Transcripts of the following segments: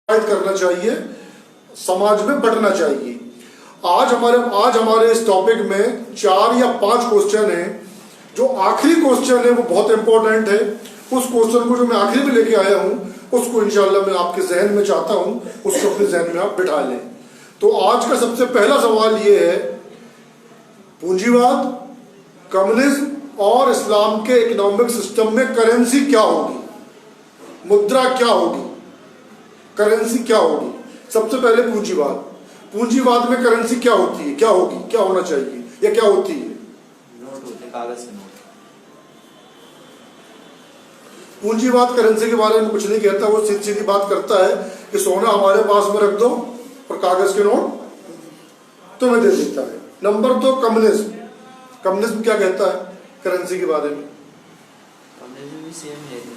करना चाहिए, समाज में बंटना चाहिए। आज हमारे इस टॉपिक में 4 या 5 क्वेश्चन हैं। जो आखिरी क्वेश्चन है वो बहुत इंपॉर्टेंट है। उस क्वेश्चन को जो मैं आखिरी में लेके आया हूं उसको इंशाल्लाह मैं आपके जहन में चाहता हूं उसको अपने जहन में आप बिठा लें। तो आज का सबसे पहला सवाल ये है, पूंजीवाद, कम्युनिज्म और इस्लाम के इकोनॉमिक सिस्टम में करेंसी क्या होगी, मुद्रा क्या होगी, करेंसी क्या होगी। सबसे पहले पूंजीवाद में करेंसी क्या होती है, क्या होगी, क्या होना चाहिए या क्या होती है? नोट होते, कागज के नोट। पूंजीवाद करेंसी के बारे में कुछ नहीं कहता, वो सीधी सीधी बात करता है कि सोना हमारे पास में रख दो और कागज के नोट तुम्हें दे देता है। नंबर 2, कम्युनिज्म क्या कहता है करेंसी के बारे में?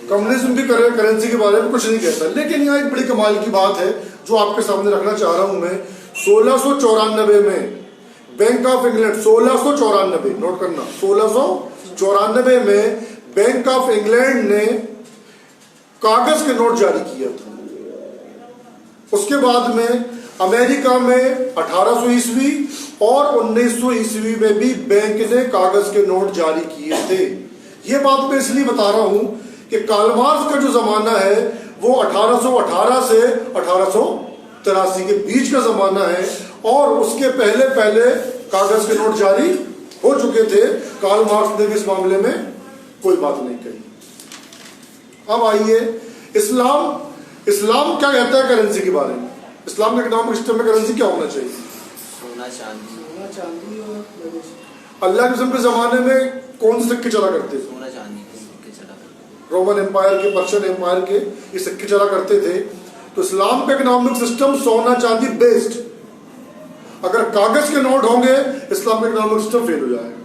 कम्युनिज्म भी करेंसी के बारे में कुछ नहीं कहता। लेकिन यहाँ एक बड़ी कमाल की बात है जो आपके सामने रखना चाह रहा हूं मैं। 1694 में बैंक ऑफ इंग्लैंड, 1694 नोट करना, 1694 में बैंक ऑफ इंग्लैंड ने कागज के नोट जारी किया था। उसके बाद में अमेरिका में 1800 ईस्वी और 1900 ईस्वी में भी बैंक ने कागज के नोट जारी किए थे। ये बात मैं इसलिए बता रहा हूं कि कार्ल मार्क्स का जो जमाना है वो 1818 से 1883 के बीच का जमाना है और उसके पहले कागज के नोट जारी हो चुके थे। कार्ल मार्क्स ने भी इस मामले में कोई बात नहीं कही। अब आइए, इस्लाम क्या कहता है करेंसी के बारे में? इस्लाम के इकोनॉमिक सिस्टम में करेंसी क्या होना चाहिए? सोना चांदी। अल्लाह के रसूल के जमाने में कौन से सिक्के चला करते थे? सोना चांदी के सिक्के चला करते। रोमन एम्पायर के, पर्शियन एम्पायर के ये सिक्के चला करते थे। तो इस्लाम का इकोनॉमिक सिस्टम सोना चांदी बेस्ड। अगर कागज के नोट होंगे इस्लाम का इकोनॉमिक सिस्टम फेल हो जाएगा।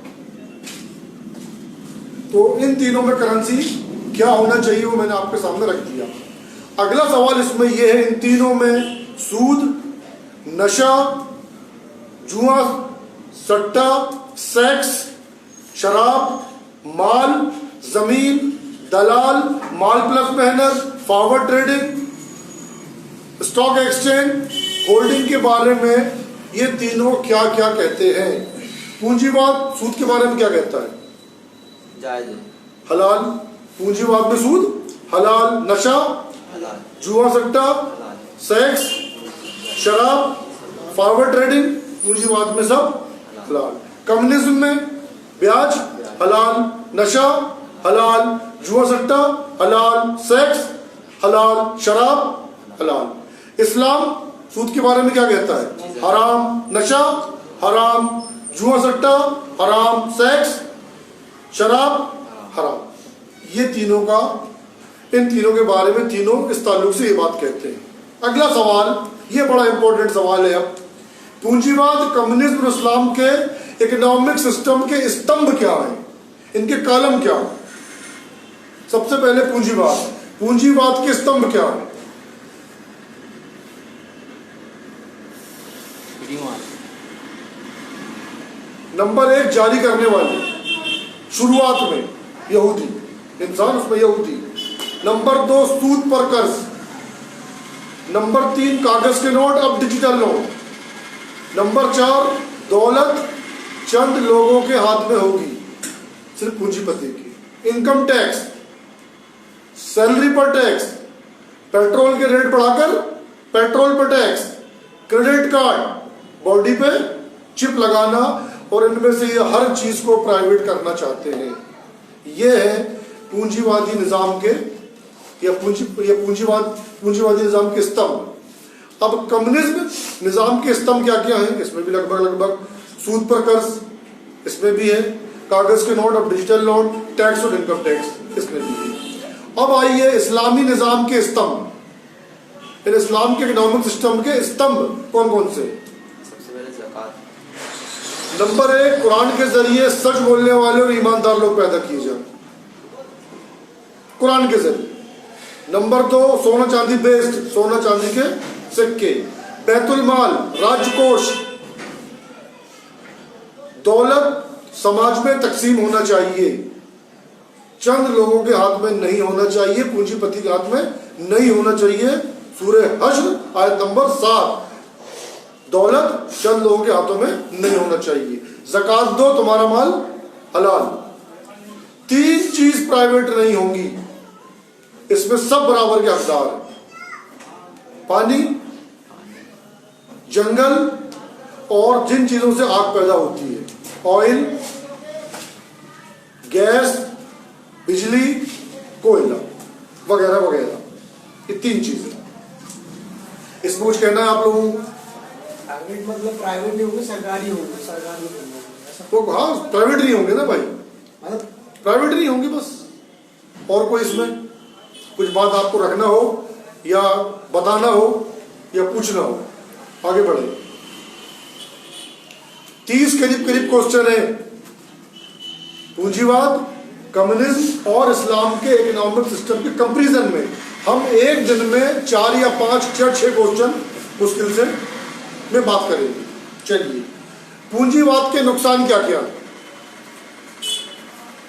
तो इन तीनों में करेंसी क्या होना चाहिए वो मैंने आपके सामने रख दिया। अगला सवाल इसमें यह है, इन तीनों में सूद, नशा, जुआ, सट्टा, सेक्स, शराब, माल, जमीन, दलाल, माल प्लस मेहनत, forward trading, stock exchange, holding के बारे में ये तीनों क्या क्या कहते हैं? पूंजीवाद सूद के बारे में क्या कहता है? जायज है, हलाल। पूंजीवाद में सूद हलाल, नशा, हलाल, जुआ सट्टा, हलाल, सेक्स, शराब, फॉरवर्ड ट्रेडिंग, पूंजीवाद में सब हलाल। कम्युनिज्म में ब्याज हलाल, नशा हलाल, जुआ सट्टा हलाल, सेक्स हलाल, शराब हलाल। इस्लाम सूद के बारे में क्या कहता है? हराम, नशा हराम, जुआ सट्टा हराम, सेक्स, शराब हराम। ये तीनों का, इन तीनों के बारे में तीनों इस ताल्लुक से ये बात कहते हैं। अगला सवाल, ये बड़ा इंपॉर्टेंट सवाल है। अब पूंजीवाद, कम्युनिज्म और इस्लाम के इकोनॉमिक सिस्टम के स्तंभ क्या हैं, इनके कॉलम क्या हैं? सबसे पहले पूंजीवाद के स्तंभ क्या हैं? नंबर 1, जारी करने वाले, शुरुआत में यहूदी इंसान, उसमें यहूदी। नंबर 2, सूद पर कर्ज। नंबर 3, कागज के नोट, अब डिजिटल नोट। नंबर 4, दौलत चंद लोगों के हाथ में होगी, सिर्फ पूंजीपति की। इनकम टैक्स, सैलरी पर टैक्स, पेट्रोल के रेट बढ़ाकर पेट्रोल पर टैक्स, क्रेडिट कार्ड, बॉडी पे चिप लगाना और इनमें से ये हर चीज को प्राइवेट करना चाहते हैं। ये है पूंजीवादी निजाम के या पूंजीवादी निजाम के स्तंभ। अब कम्युनिज्म निजाम के स्तंभ क्या क्या हैं? इसमें भी लगभग सूद पर कर्ज इसमें भी है, कागज के नोट और डिजिटल नोट, टैक्स और इनकम टैक्स इसमें भी है। अब आइए इस्लामी निजाम के स्तंभ, इन इस्लाम के इकोनॉमिक सिस्टम के स्तंभ कौन कौन से? सबसे पहले ज़कात। नंबर 1, कुरान के जरिए सच बोलने वाले और ईमानदार लोग पैदा किए जाए, कुरान के जरिए। नंबर 2, सोना चांदी बेस्ड, सोना चांदी के सिक्के। बैतुल माल, राजकोष, दौलत समाज में तकसीम होना चाहिए, चंद लोगों के हाथ में नहीं होना चाहिए, पूंजीपति के हाथ में नहीं होना चाहिए। सूरह हश्र आयत नंबर 7। दौलत चंद लोगों के हाथों में नहीं होना चाहिए। ज़कात दो, तुम्हारा माल हलाल। 3 चीज प्राइवेट नहीं होंगी, इसमें सब बराबर के हकदार हैं। पानी, जंगल और जिन चीजों से आग पैदा होती है, ऑयल, गैस, बिजली, कोयला वगैरह वगैरह, ये 3 चीजें। इसमें कुछ कहना है आप लोगों को? प्राइवेट मतलब प्राइवेट नहीं होंगे, सरकारी होंगे, सरकारी नहीं होंगे ऐसा। वो हाँ, प्राइवेट नहीं होंगे ना भाई, मतलब प्राइवेट नहीं होंगे बस। और कोई इसमें कुछ बात आपको रखना हो या बताना हो या पूछना हो, आगे बढ़े। 30 करीब क्वेश्चन है। पूंजीवाद, कम्युनिज्म और इस्लाम के इकोनॉमिक सिस्टम के कंपैरिजन में हम एक दिन में 4 या 5 या 6 क्वेश्चन मुश्किल से में बात करेंगे। चलिए, पूंजीवाद के नुकसान क्या क्या है?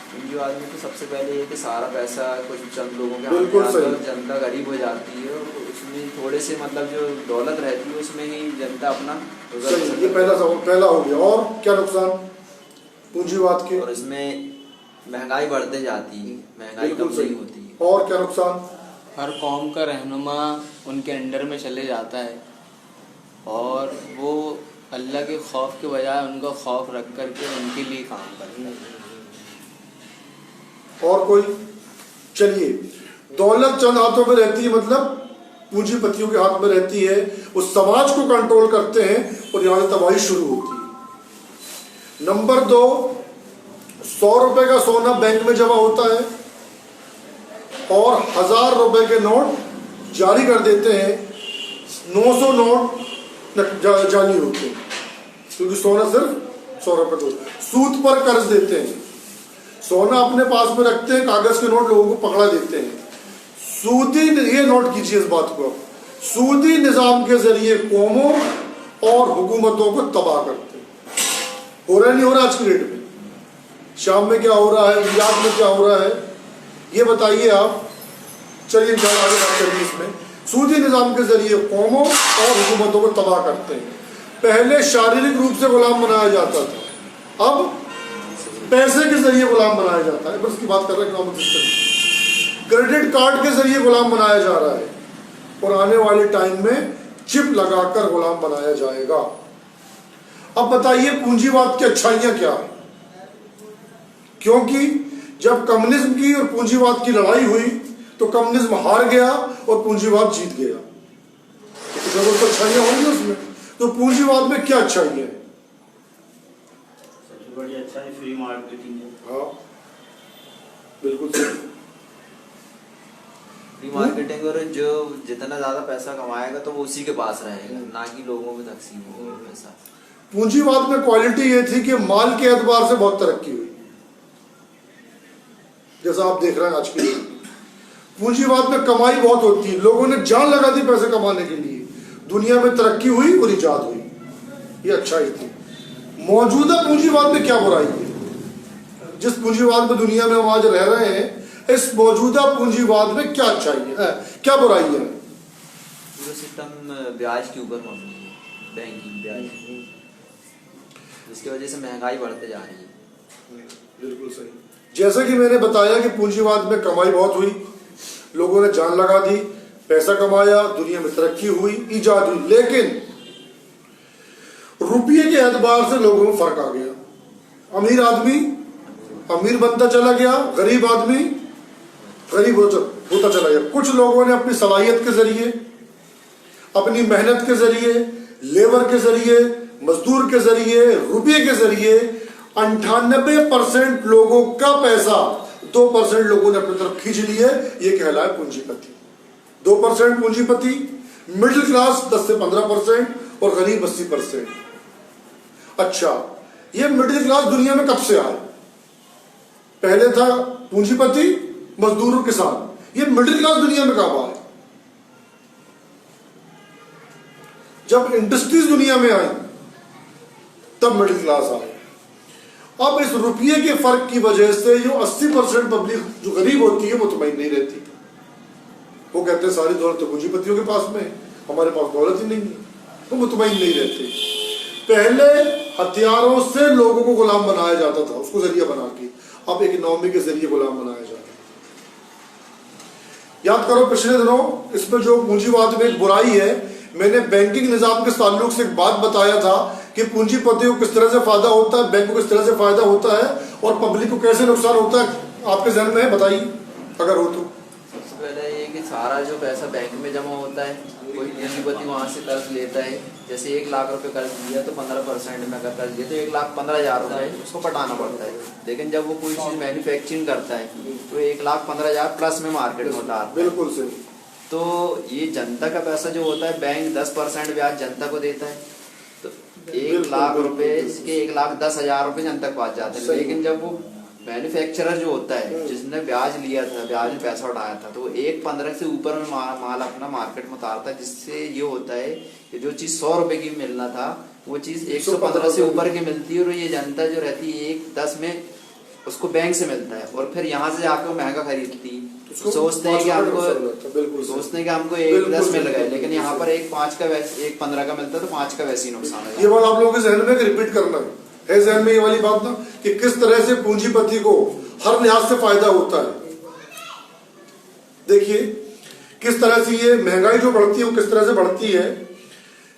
पूंजीवाद में तो सबसे पहले ये कि सारा पैसा कुछ चंद लोगों के बिल्कुल हाथ में सही। आता है, जनता गरीब हो जाती है और उसमें थोड़े से मतलब जो दौलत रहती है उसमें ही जनता अपना गुजर सही, ये पहला सवाल, पहला हो गया। और क्या नुकसान पूंजीवाद के? और इसमें महंगाई बढ़ते जाती है, महंगाई बिल्कुल कम सही। नहीं होती है। और क्या नुकसान? हर कौम का रहनुमा उनके अंडर में चले जाता है और वो अल्लाह के खौफ के बजाय उनका खौफ रख करके उनके लिए काम करता है। और कोई? चलिए, दौलत चंद हाथों में रहती है, मतलब पूंजीपतियों के हाथ में रहती है, वो समाज को कंट्रोल करते हैं और यहां से तबाही शुरू होती है। नंबर 2, 100 रुपए का सोना बैंक में जमा होता है और 1000 रुपए के नोट जारी कर देते हैं। 900 नोट जाली होते हैं क्योंकि सोना सिर्फ 100 रुपए को। सूद पर कर्ज देते हैं, सोना अपने पास में रखते हैं, कागज के नोट लोगों को पकड़ा देते हैं। सूदी, ये नोट कीजिए इस बात को, सूदी निजाम के जरिए कौमों और हुकूमतों को तबाह करते हैं। हो रहा नहीं हो रहा? आज की डेट में शाम में क्या हो रहा है, इराक में क्या हो रहा है, ये बताइए आप। चलिए आगे बात करिए। इसमें सूदी निजाम के जरिए कौमों और हुकूमतों को तबाह करते हैं। पहले शारीरिक रूप से गुलाम बनाया जाता था, अब पैसे के जरिए गुलाम बनाया जाता है। बस की बात कर रहे हैं इकोनॉमिक सिस्टम। क्रेडिट कार्ड के जरिए गुलाम बनाया जा रहा है और आने वाले टाइम में चिप लगाकर गुलाम बनाया जाएगा। अब बताइए पूंजीवाद की अच्छाइयां क्या है? क्योंकि जब कम्युनिज्म की और पूंजीवाद की लड़ाई हुई तो कम्युनिज्म हार गया और पूंजीवाद जीत गया। तो जरूर तो अच्छाइयां होंगी उसमें। तो पूंजीवाद में क्या अच्छाइयां है? सबसे बड़ी अच्छाई फ्री मार्केटिंग है। हाँ, बिल्कुल सही। फ्री मार्केटिंग, और जो जितना ज्यादा पैसा कमाएगा तो वो उसी के पास रहेगा, ना कि लोगों में तकसीम होगा पैसा। पूंजीवाद में क्वालिटी ये थी कि माल के एतबार से बहुत तरक्की हुई, जैसा आप देख रहे हैं आज के लिए। पूंजीवाद में कमाई बहुत होती है, लोगों ने जान लगा दी पैसे कमाने के लिए, दुनिया में तरक्की हुई और इजाद हुई, ये अच्छाई थी। मौजूदा पूंजीवाद में क्या बुराई है? जिस पूंजीवाद में दुनिया में हम आज रह रहे हैं, इस मौजूदा पूंजीवाद में क्या अच्छाई है, क्या बुराई है? पूरा सिस्टम ब्याज के ऊपर मबनी है, बैंकिंग ब्याज, जिसकी वजह से महंगाई बढ़ते जा रही है। बिल्कुल सही। जैसा कि मैंने बताया कि पूंजीवाद में कमाई बहुत हुई, लोगों ने जान लगा दी, पैसा कमाया, दुनिया में तरक्की हुई, इजाद हुई, लेकिन रुपये के एतबार से लोगों में फर्क आ गया। अमीर आदमी अमीर बनता चला गया, गरीब आदमी गरीब होता चला गया। कुछ लोगों ने अपनी सलाहियत के जरिए, अपनी मेहनत के जरिए, लेबर के जरिए, मजदूर के जरिए, रुपये के जरिए 98% लोगों का पैसा 2% लोगों ने अपनी तरफ खींच लिए। ये कहलाए पूंजीपति। 2% पूंजीपति, मिडिल क्लास 10 से 15% और गरीब 80%। अच्छा, ये मिडिल क्लास दुनिया में कब से आया? पहले था पूंजीपति, मजदूर और किसान। ये मिडिल क्लास दुनिया में कब आया? जब इंडस्ट्रीज दुनिया में आई तब मिडिल क्लास आए। अब इस रुपये के फर्क की वजह से जो 80% पब्लिक जो गरीब होती है वो मुतमईन नहीं रहती, वो कहते हैं सारी दौलत तो पूंजीपतियों के पास में है, हमारे पास दौलत ही नहीं है, तो मुतमईन नहीं रहते। पहले हथियारों से लोगों को गुलाम बनाया जाता था, उसको जरिया बना के, अब इकोनॉमी के जरिए गुलाम बनाया जा रहा है। याद करो पिछले दिनों इसमें जो पूंजीवाद में एक बुराई है, मैंने बैंकिंग निजाम के ताल्लुक से एक बात बताया था कि पूंजीपतियों को किस तरह से फायदा होता है, बैंक को किस तरह से फायदा होता है और पब्लिक को कैसे नुकसान होता है, आपके जहन में है? बताइए अगर हो तो। सबसे पहले ये कि सारा जो पैसा बैंक में जमा होता है, कोई पूंजीपति वहाँ से कर्ज लेता है, जैसे 1 लाख रुपए कर्ज लिया तो 15% में अगर कर्ज लिया तो 1,15,000 रुपए उसको पटाना पड़ता है। लेकिन जब वो कोई चीज मैन्युफैक्चरिंग करता है तो 1,15,000 प्लस में मार्केट में उतारता है। बिल्कुल सही। तो ये जनता का पैसा जो होता है, बैंक 10% ब्याज जनता को देता है, तो 1 लाख रुपए इसके 1,10,000 रुपए जनता के पास जाते हैं। लेकिन जब वो मैन्युफैक्चरर जो होता है, जिसने ब्याज लिया था, ब्याज में पैसा उठाया था, तो वो 1,15 से ऊपर में माल अपना मार्केट में उतारता है, जिससे ये होता है कि जो चीज 100 रुपए की मिलना था वो चीज 115 से ऊपर की मिलती है, और ये जनता जो रहती है 1,10 में उसको बैंक से मिलता है, और फिर यहाँ से जाकर वो महंगा खरीदती है। सोचते हैं कि हमको 1,10 मिल गए, लेकिन यहाँ पर 1,5 का 1,15 का मिलता है, तो 5 का वैसे ही नुकसान है। ये बात आप लोगों के जहन में रिपीट करना है जहन में ये वाली बात ना, कि किस तरह से पूंजीपति को हर लिहाज से फायदा होता है। देखिए किस तरह से ये महंगाई जो बढ़ती है वो किस तरह से बढ़ती है।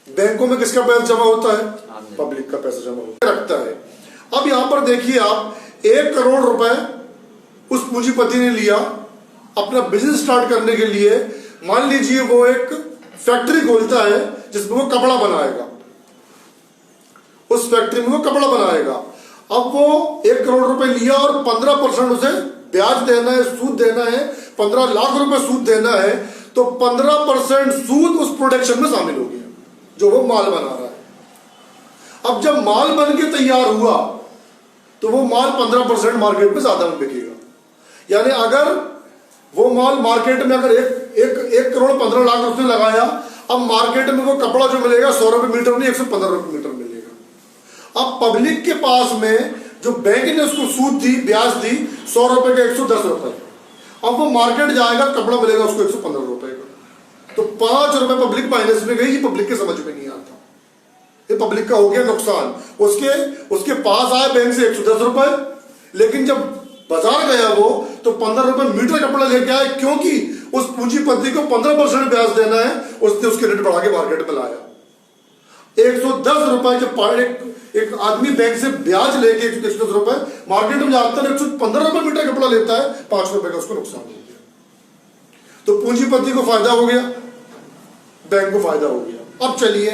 बैंकों में किसका पैसा जमा होता है? पब्लिक का पैसा जमा होता रखता है। अब यहाँ पर देखिए आप 1 करोड़ रुपए उस पूंजीपति ने लिया अपना बिजनेस स्टार्ट करने के लिए। मान लीजिए वो एक फैक्ट्री खोलता है जिसमें वो कपड़ा बनाएगा, उस फैक्ट्री में वो कपड़ा बनाएगा। अब वो 1 करोड़ रुपए लिया और 15% उसे ब्याज देना है, सूद देना है, 15 लाख रुपए सूद देना है, तो 15% सूद उस प्रोडक्शन में शामिल हो गया जो वो माल बना रहा है। अब जब माल बन के तैयार हुआ तो वो माल 15% मार्केट में ज्यादा में बिकेगा। यानी अगर वो माल मार्केट में अगर 1 करोड़ 15 लाख उसने लगाया, अब मार्केट में वो कपड़ा जो मिलेगा 100 रुपए मीटर नहीं 115 रुपए मीटर मिलेगा। अब पब्लिक के पास में जो बैंक ने उसको सूद दी, ब्याज दी 100 रुपए का 110 रुपए, अब वो मार्केट जाएगा कपड़ा मिलेगा उसको 115 रुपए का, तो 5 रुपए पब्लिक माइनस में गई। ये पब्लिक के समझ में नहीं आता, ये पब्लिक का हो गया नुकसान। उसके पास आए बैंक से 110 रुपए, लेकिन जब बाजार गया वो तो 15 रुपए मीटर कपड़ा लेके आए, क्योंकि उस पूंजीपति को 15% ब्याज देना है, उसने उसके रेट बढ़ा के मार्केट में लाया। 110 रुपए जब एक आदमी बैंक से ब्याज लेके 110 रुपए मार्केट में जाता है, 115 रुपए मीटर कपड़ा लेता है, 5 रुपए का उसको नुकसान हो गया। तो पूंजीपति को फायदा हो गया, बैंक को फायदा हो गया। अब चलिए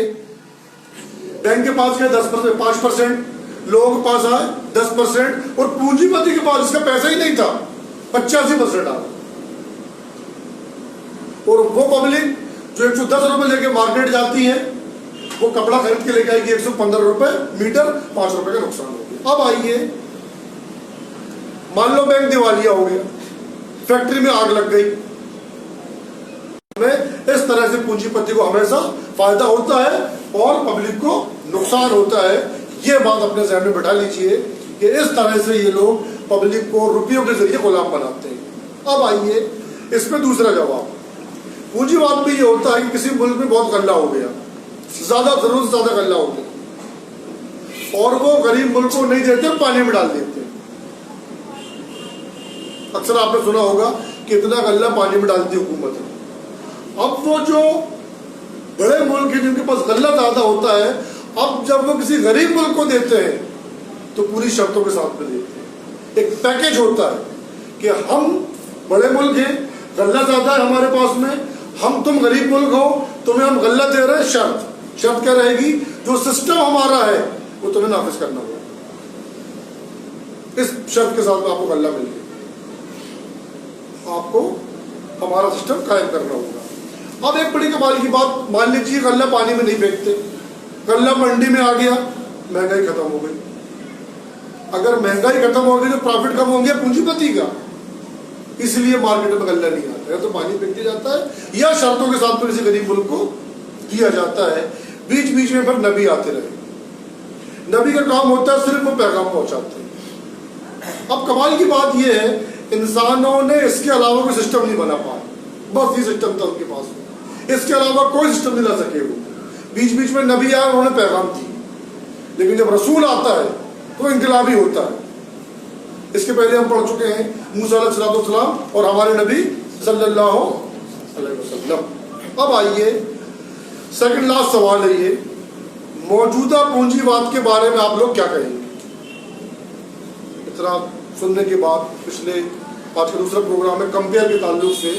बैंक के पास क्या 10% 5%, लोगों के पास आए 10%, और पूंजीपति के पास इसका पैसा ही नहीं था, 85% आ। और वो पब्लिक जो 110 रुपए लेके मार्केट जाती है, वो कपड़ा खरीद के लेके आएगी 115 रुपए मीटर, 5 रुपए का नुकसान हो गया। अब आइए मान लो बैंक दिवालिया हो गया, फैक्ट्री में आग लग गई। इस तरह से पूंजीपति को हमेशा फायदा होता है और पब्लिक को नुकसान होता है। ये बात अपने जहन में बैठा लीजिए कि इस तरह से ये लोग पब्लिक को रुपयों के जरिए गुलाम बनाते हैं। अब आइए इसमें दूसरा जवाब। पूंजीवाद में ये होता है कि किसी मुल्क में बहुत गल्ला हो गया, ज्यादा जरूरत से ज्यादा गल्ला हो गया, और वो गरीब मुल्क को नहीं देते, पानी में डाल देते। अक्सर आपने सुना होगा कि इतना गल्ला पानी में डालती हुकूमत है। अब वो जो बड़े मुल्क है जिनके पास गल्ला ज्यादा होता है, अब जब वो किसी गरीब मुल्क को देते हैं तो पूरी शर्तों के साथ में देते हैं। एक पैकेज होता है कि हम बड़े मुल्क हैं, गल्ला ज्यादा है हमारे पास में, तुम गरीब मुल्क हो, तुम्हें हम गल्ला दे रहे हैं, शर्त क्या रहेगी, जो सिस्टम हमारा है वो तुम्हें नाफिज करना होगा। इस शर्त के साथ आपको गल्ला मिल गया, आपको हमारा सिस्टम कायम करना होगा। अब एक बड़ी कमाल की बात, मान लीजिए गल्ला पानी में नहीं फेंकते, गल्ला मंडी में आ गया, महंगाई खत्म हो गई। अगर महंगाई खत्म हो गई तो प्रॉफिट कम हो गया पूंजीपति का, इसलिए मार्केट में गल्ला नहीं आता है, तो पानी फेंक दिया जाता है या शर्तों के साथ किसी गरीब मुल्क को दिया जाता है। बीच बीच में फिर नबी आते रहे, नबी का काम होता है सिर्फ वो पैगाम पहुंचाते हैं। अब कमाल की बात यह है, इंसानों ने इसके अलावा कोई सिस्टम नहीं बना पाया। बस ये सिस्टम था उनके पास में, इसके अलावा कोई सिस्टम नहीं ला सके वो। बीच बीच में नबी आए, उन्होंने पैगाम दी, लेकिन जब रसूल आता है तो इनकलाबी होता है। इसके पहले हम पढ़ चुके हैं मूसा अलैहिस्सलाम और हमारे नबी सल्लल्लाहु अलैहि वसल्लम। अब आइए सेकंड लास्ट सवाल है ये, मौजूदा पूंजीवाद के बारे में आप लोग क्या कहेंगे? इतना सुनने के बाद पिछले आज का दूसरा प्रोग्राम है कंपेयर के ताल्लुक से,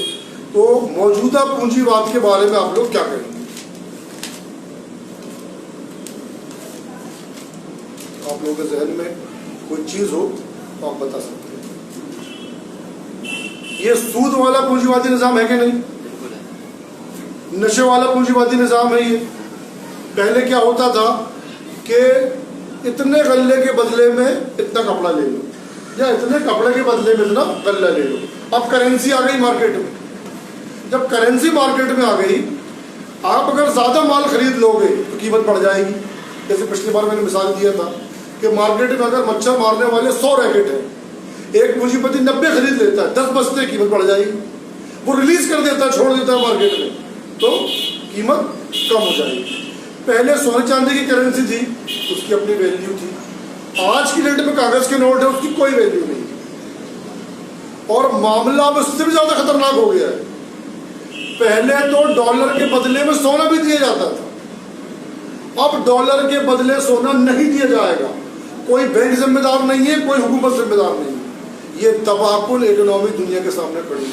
तो मौजूदा पूंजीवाद के बारे में आप लोग क्या कहेंगे? आप लोगों के जहन में कोई चीज हो तो आप बता सकते हैं। ये सूद वाला पूंजीवादी निजाम है कि नहीं? बिल्कुल है। नशे वाला पूंजीवादी निजाम है ये। पहले क्या होता था कि इतने गल्ले के बदले में इतना कपड़ा ले लो, या इतने कपड़े के बदले में इतना गल्ला ले लो। अब करेंसी आ गई मार्केट में। जब करेंसी मार्केट में आ गई, आप अगर ज्यादा माल खरीद लोगे तो कीमत बढ़ जाएगी। जैसे पिछली बार मैंने मिसाल दिया था कि मार्केट में अगर मच्छर मारने वाले 100 रैकेट है, एक पूंजीपति 90 खरीद लेता है, 10 बचते, कीमत बढ़ जाएगी। वो रिलीज कर देता है, छोड़ देता है मार्केट में, तो कीमत कम हो जाएगी। पहले सोने चांदी की करेंसी थी, उसकी अपनी वैल्यू थी। आज की डेट में कागज के नोट है, उसकी कोई वैल्यू नहीं। और मामला अब उससे भी ज्यादा खतरनाक हो गया है। पहले तो डॉलर के बदले में सोना भी दिया जाता था, अब डॉलर के बदले सोना नहीं दिया जाएगा। कोई बैंक जिम्मेदार नहीं है, कोई हुकूमत जिम्मेदार नहीं है। ये तबाहकुल इकोनॉमी दुनिया के सामने खड़ी है।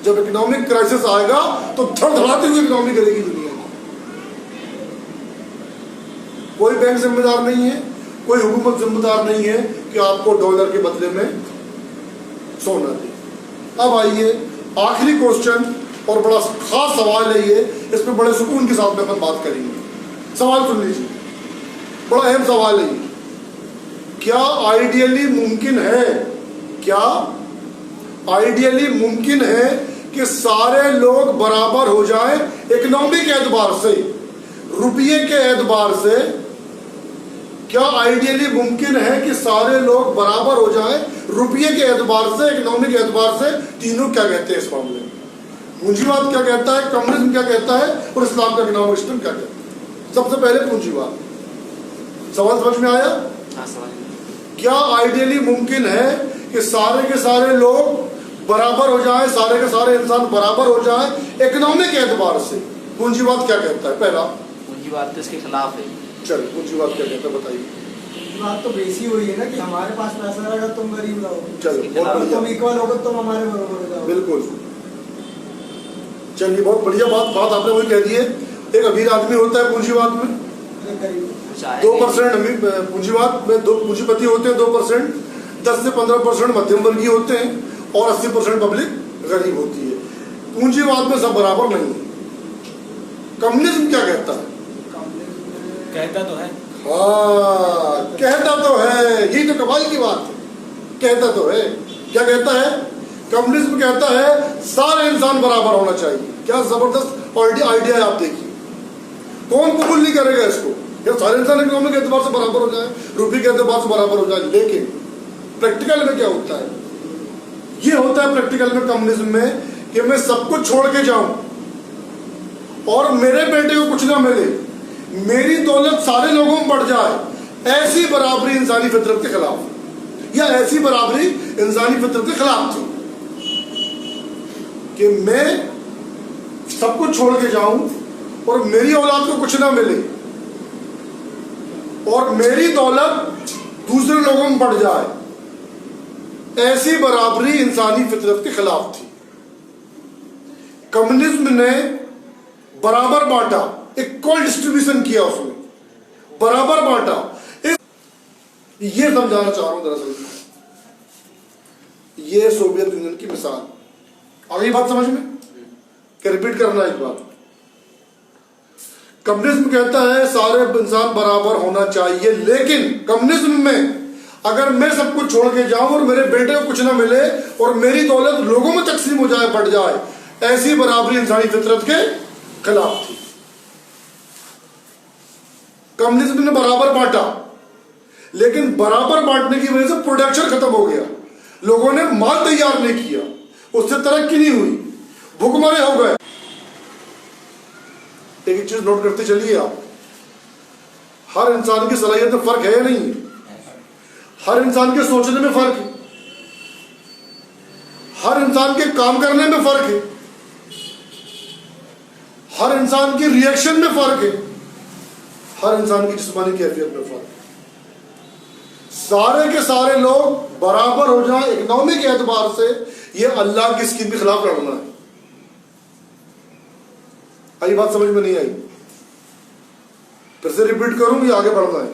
जब इकोनॉमिक क्राइसिस आएगा तो धड़धड़ाती हुई इकोनॉमी करेगी दुनिया की। कोई बैंक जिम्मेदार नहीं है, कोई हुकूमत जिम्मेदार नहीं है कि आपको डॉलर के बदले में सोना दे। अब आइए आखिरी क्वेश्चन, और बड़ा खास सवाल है ये, इसमें बड़े सुकून के साथ में अपन बात करेंगे। सवाल सुन लीजिए, बड़ा अहम सवाल है। क्या आइडियली मुमकिन है, क्या आइडियली मुमकिन है कि सारे लोग बराबर हो जाएं इकोनॉमी के एतबार से, रुपये के एतबार से? क्या आइडियली मुमकिन है कि सारे लोग बराबर हो जाएं रुपये के एतबार से, इकोनॉमी के एतबार से? तीनों क्या कहते हैं इस मामले में? पूंजीवाद क्या कहता है, कम्युनिज्म क्या कहता है, और इस्लाम का इकोनॉमिक सिस्टम क्या कहता है? सबसे पहले पूंजीवाद। सवाल समझ में आया? हाँ, समझ में। क्या आइडियली मुमकिन है कि सारे के सारे लोग बराबर हो जाएं, सारे के सारे इंसान बराबर हो जाएं इकोनॉमी के एतबार से? पूंजीवाद क्या कहता है? पहला पूंजीवाद तो इसके खिलाफ है। चलो, पूंजीवाद क्या कहता है बताइए। बात तो बेसी हुई है ना कि हमारे पास पैसा रहेगा, तुम गरीब रहो, चलो, बहुत बढ़िया। तुम इक्वल होगा, तुम हमारे बराबर हो जाओ। बिल्कुल, चलिए, बहुत बढ़िया बात आपने वही कह दी है। एक अमीर आदमी होता है पूंजीवाद में, 2% पूंजीवाद में 2 पूंजीपति होते हैं, 2%, 10 से 15% मध्यम वर्गीय होते हैं, और 80% पब्लिक गरीब होती है। पूंजीवाद में सब बराबर नहीं है। कम्युनिज्म क्या कहता है? कहता तो है, हाँ, कहता तो है, यही तो कमाल की बात है। कहता तो है, क्या कहता है? कम्युनिज्म कहता है सारे इंसान बराबर होना चाहिए। क्या जबरदस्त आइडिया है, आप देखिए। कौन कबूल नहीं करेगा इसको? क्या सारे इंसान इकोनॉमिक के एतबार से बराबर हो जाए, रुपये के एतबार से बराबर हो जाए? लेकिन प्रैक्टिकल में क्या होता है? ये होता है प्रैक्टिकल में कम्युनिज्म में कि मैं सब कुछ छोड़ के जाऊं और मेरे बेटे को कुछ ना मिले, मेरी दौलत सारे लोगों में बढ़ जाए। ऐसी बराबरी इंसानी फितरत के खिलाफ, या ऐसी बराबरी इंसानी फितरत के खिलाफ थी कि मैं सब कुछ छोड़ के जाऊं और मेरी औलाद को कुछ ना मिले और मेरी दौलत दूसरे लोगों में बढ़ जाए। ऐसी बराबरी इंसानी फितरत के खिलाफ थी। कम्युनिज्म ने बराबर बांटा, इक्वल डिस्ट्रीब्यूशन किया, उसमें बराबर बांटा। ये समझाना चाह रहा हूं दरअसल, ये सोवियत यूनियन की मिसाल। आ गई बात समझ में? क्या रिपीट करना एक बार? कम्युनिज्म कहता है सारे इंसान बराबर होना चाहिए, लेकिन कम्युनिज्म में अगर मैं सब कुछ छोड़ के जाऊं और मेरे बेटे को कुछ ना मिले और मेरी दौलत लोगों में तकसीम हो जाए, बढ़ जाए, ऐसी बराबरी इंसानी फितरत के खिलाफ थी। कम्युनिज्म ने बराबर बांटा, लेकिन बराबर बांटने की वजह से प्रोडक्शन खत्म हो गया, लोगों ने माल तैयार नहीं किया, उससे तरक्की नहीं हुई। भुखमरे हो गए। एक चीज नोट करते चलिए आप, हर इंसान की सलाहियत में फर्क है या नहीं? हर इंसान के सोचने में फर्क है, हर इंसान के काम करने में फर्क है, हर इंसान की रिएक्शन में फर्क है, हर इंसान की जिस्मानी कैफियत में फर्क है। सारे के सारे लोग बराबर हो जाए इकोनॉमिक के एतबार से, ये अल्लाह की स्कीम के खिलाफ लड़ना है। आई बात समझ में नहीं आई? फिर से रिपीट करूं या आगे बढ़ना है?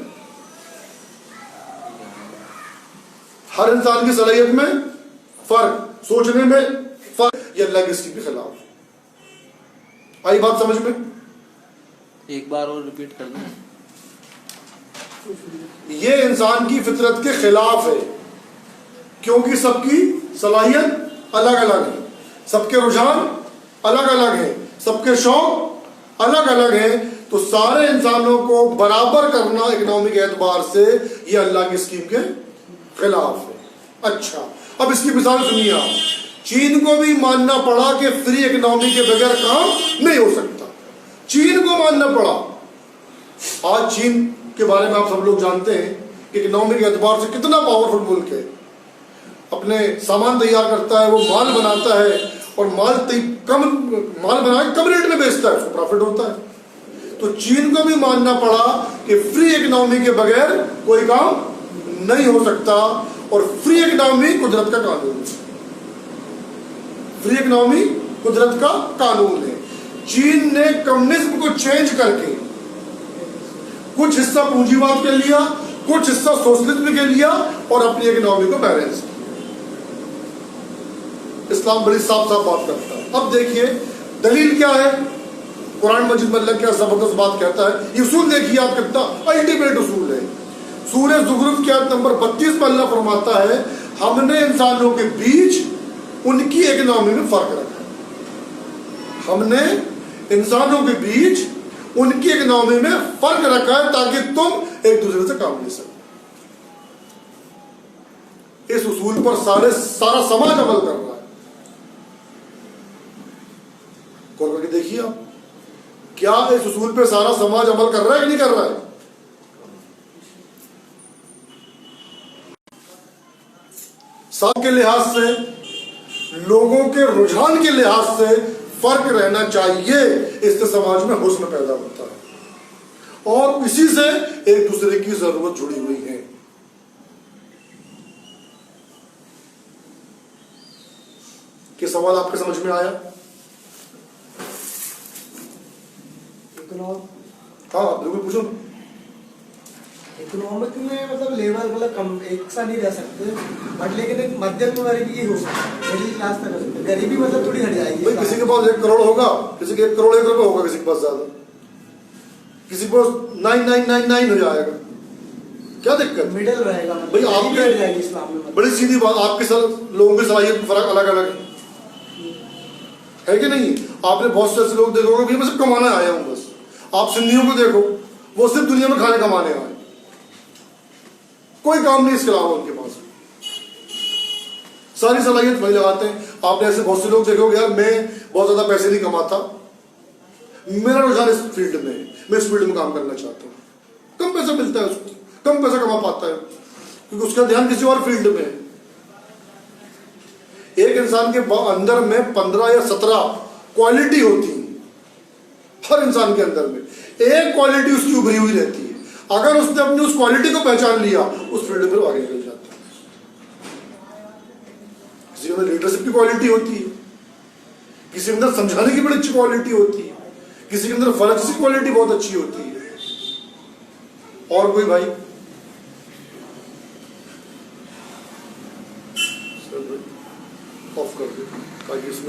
हर इंसान की सलाहियत में फर्क, सोचने में फर्क, ये अल्लाह की स्कीम के खिलाफ। आई बात समझ में? एक बार और रिपीट कर दें। ये इंसान की फितरत के खिलाफ है, क्योंकि सबकी सलाहियत अलग अलग है, सबके रुझान अलग अलग हैं, सबके शौक अलग अलग हैं। तो सारे इंसानों को बराबर करना इकोनॉमिक एतबार से ये अल्लाह की स्कीम के खिलाफ है। अच्छा, अब इसकी मिसाल सुनिए आप। चीन को भी मानना पड़ा कि फ्री इकोनॉमी के बगैर काम नहीं हो सकता, चीन को मानना पड़ा। आज चीन के बारे में आप सब लोग जानते हैं कि इकोनॉमिक एतबार से कितना पावरफुल मुल्क है। अपने सामान तैयार करता है, वो माल बनाता है, और माल बना के कम रेट में बेचता है, उसको प्रॉफिट होता है। तो चीन को भी मानना पड़ा कि फ्री इकोनॉमी के बगैर कोई काम नहीं हो सकता, और फ्री इकोनॉमी कुदरत का कानून है। फ्री इकोनॉमी कुदरत का कानून है। चीन ने कम्युनिज्म को चेंज करके कुछ हिस्सा पूंजीवाद के लिया, कुछ हिस्सा सोशलिज्म के लिया, और अपनी इकोनॉमी को बैलेंस किया। इस्लाम बड़ी साफ साफ बात करता है। अब देखिए दलील क्या है। कुरान मजीद में अल्लाह क्या जबरदस्त बात कहता है। ये उसूल देखिए आप, कितना अल्टीमेट उसूल है। सूरह ज़ुखरुफ की आयत नंबर 32 में अल्लाह फरमाता है, हमने इंसानों के बीच उनकी इकोनॉमी में फर्क रखा। हमने इंसानों के बीच उनकी इकोनॉमी में फर्क रखा है ताकि तुम एक दूसरे से काम ले सको। इस उसूल पर सारा समाज अमल कर रहा है। गौर करके देखिए आप, क्या इस उसूल पे सारा समाज अमल कर रहा है कि नहीं कर रहा है? साथ के लिहाज से, लोगों के रुझान के लिहाज से फर्क रहना चाहिए। इससे समाज में हुस्न पैदा होता है, और इसी से एक दूसरे की जरूरत जुड़ी हुई है। कि सवाल आपके समझ में आया? हाँ बिल्कुल पूछो। इकोनॉमिक में मतलब लेवल मतलब कम एक सा नहीं रह सकते, बट लेकिन एक मध्यम वर्ग ही हो सकता है, मिडिल क्लास तक हो सकता है। गरीबी मतलब थोड़ी हट जाएगी। भाई किसी के पास 1 करोड़ होगा, किसी के 1 करोड़ 1 रुपए होगा, किसी के पास ज्यादा, किसी के पास 9999 हो जाएगा। क्या दिक्कत? मिडिल रहेगा भाई मतलब आपके हट जाएगी इस्लाम में। बड़ी सीधी बात, आपके लोगों की सलाहियत में फर्क अलग अलग है कि नहीं? आपने बहुत से ऐसे लोग देखोगे भैया मैं सिर्फ कमाना आया हूं बस। आप सिंधियों को देखो, वो सिर्फ दुनिया में खाने कमाने आए, कोई काम नहीं इसके अलावा उनके पास, सारी सलाहियत वही लगाते हैं। आपने ऐसे बहुत से लोग देखोगे यार मैं बहुत ज्यादा पैसे नहीं कमाता, मेरा रुझान इस फील्ड में है, मैं इस फील्ड में काम करना चाहता हूँ। कम पैसा मिलता है उसको, कम पैसा कमा पाता है क्योंकि उसका ध्यान किसी और फील्ड में है। एक इंसान के अंदर में 15 या 17 क्वालिटी होती है। हर इंसान के अंदर में एक क्वालिटी उसकी उभरी हुई रहती है। अगर उसने अपनी उस क्वालिटी को पहचान लिया, उस फील्ड में आगे निकल जाता है। किसी के अंदर लीडरशिप की क्वालिटी होती है, किसी के अंदर समझाने की बड़ी अच्छी क्वालिटी होती है, किसी के अंदर फर्ज की क्वालिटी बहुत अच्छी होती है। और कोई भाई ऑफ कर दे ताकि इसमें